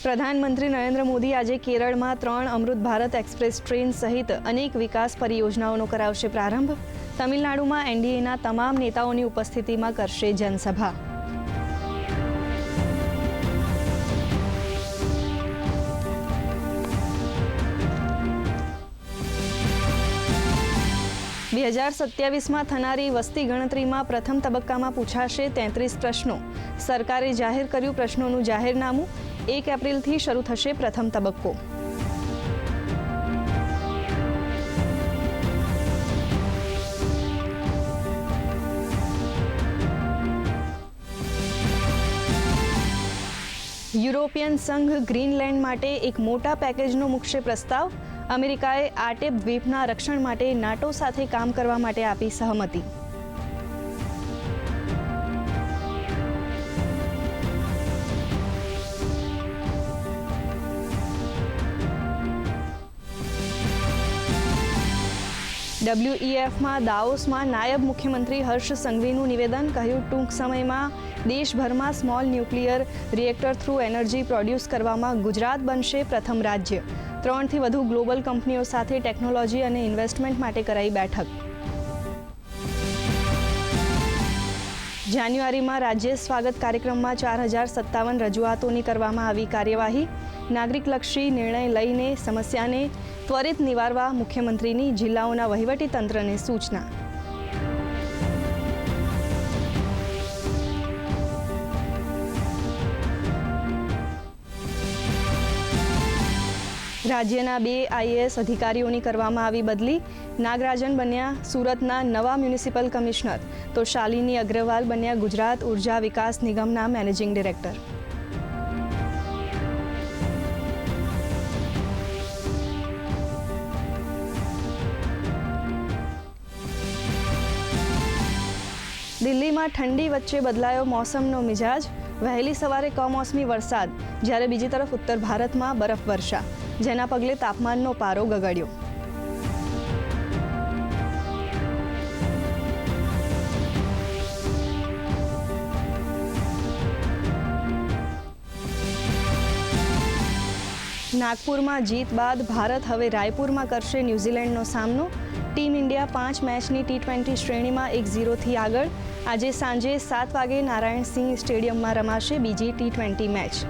પ્રધાનમંત્રી નરેન્દ્ર મોદી આજે કેરળમાં 3 અમૃત ભારત એક્સપ્રેસ ટ્રેન સહિત અનેક વિકાસ પરિયોજનાઓનો કરાવશે પ્રારંભ. તમિલનાડુમાં એનડીએના તમામ નેતાઓની ઉપસ્થિતિમાં કરશે જનસભા. માં થનારી વસ્તી ગણતરીમાં પ્રથમ તબક્કામાં પૂછાશે 33 પ્રશ્નો. સરકારે જાહેર કર્યું પ્રશ્નોનું જાહેરનામું. 1 એપ્રિલથી શરૂ થશે પ્રથમ તબક્કો. યુરોપિયન સંઘ ગ્રીનલેન્ડ માટે એક મોટા પેકેજનો મૂકશે પ્રસ્તાવ. અમેરિકાએ આર્ટેપ દ્વીપના રક્ષણ માટે નાટો સાથે કામ કરવા માટે આપી સહમતિ. WEFમાં દાઓસમાં નાયબ મુખ્યમંત્રી હર્ષ સંઘવીનું નિવેદન. કહ્યું, ટૂંક સમયમાં દેશભરમાં small nuclear reactor through energy produce કરવામાં ગુજરાત બનશે પ્રથમ રાજ્ય. 3 થી વધુ ગ્લોબલ કંપનીઓ સાથે ટેકનોલોજી અને ઇન્વેસ્ટમેન્ટ માટે કરાઈ બેઠક. જાન્યુઆરીમાં રાજ્ય સ્વાગત કાર્યક્રમમાં 4057 રજૂઆતોની કરવામાં આવી કાર્યવાહી. નાગરિકલક્ષી નિર્ણય લઈને સમસ્યાને ત્વરિત નિવારવા મુખ્યમંત્રીની જિલ્લાઓના વહીવટીતંત્રને સૂચના. રાજ્યના 2 આઈએએસ અધિકારીઓની કરવામાં આવી બદલી. નાગરાજન બન્યા સુરતના નવા મ્યુનિસિપલ કમિશનર, તો શાલિની અગ્રવાલ બન્યા ગુજરાત ઉર્જા વિકાસ નિગમના મેનેજિંગ ડિરેક્ટર. દિલ્હીમાં ઠંડી વચ્ચે બદલાયો મોસમનો મિજાજ. વહેલી સવારે કમોસમી વરસાદ, જ્યારે બીજી તરફ ઉત્તર ભારતમાં બરફવર્ષા, જેના પગલે તાપમાનનો પારો ગગડ્યો. નાગપુરમાં જીત બાદ ભારત હવે રાયપુરમાં કરશે ન્યૂઝીલેન્ડનો સામનો. ટીમ ઇન્ડિયા 5 મેચની T20 શ્રેણીમાં 1-0થી આગળ. આજે સાંજે 7 વાગે નારાયણ સિંહ સ્ટેડિયમમાં રમાશે બીજી T20 મેચ.